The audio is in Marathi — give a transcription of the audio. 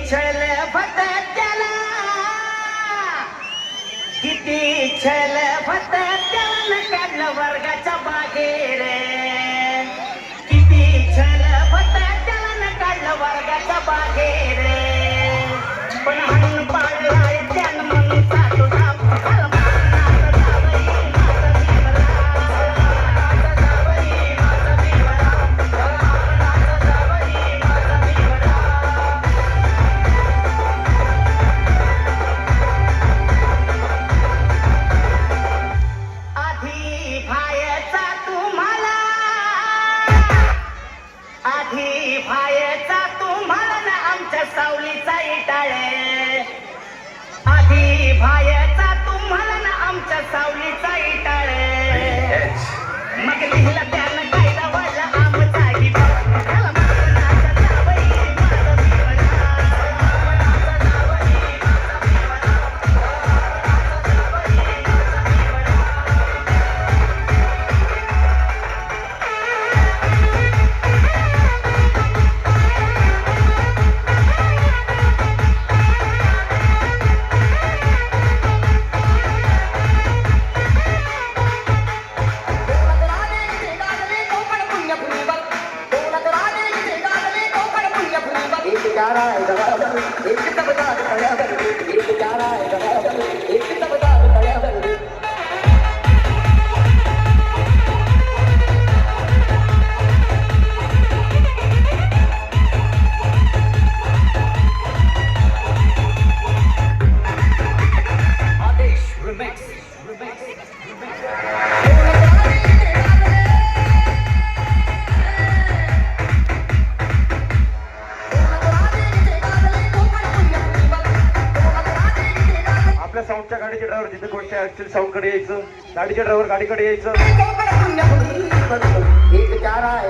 छल फतत्याला किती छल फतत्याला काढलं वर्गाच्या बाहेर किती छल फतत्याला काढलं वर्गाच्या बाहेर पण हणून पाळलाय त्यानं म्हणून साधू सावलीचा इटाळे आधी भायचा तुम्हाला ना आमच्या सावलीचा इटाळे मग लिहिलं त्यानं कायदा वाढला आमचा साऊंडच्या गाडीचे ड्रायव्हर जिथे कोणत्या ऍक्च्युअली साऊंड कडे यायचं गाडीचे ड्रायव्हर गाडीकडे यायचं एक चार आहे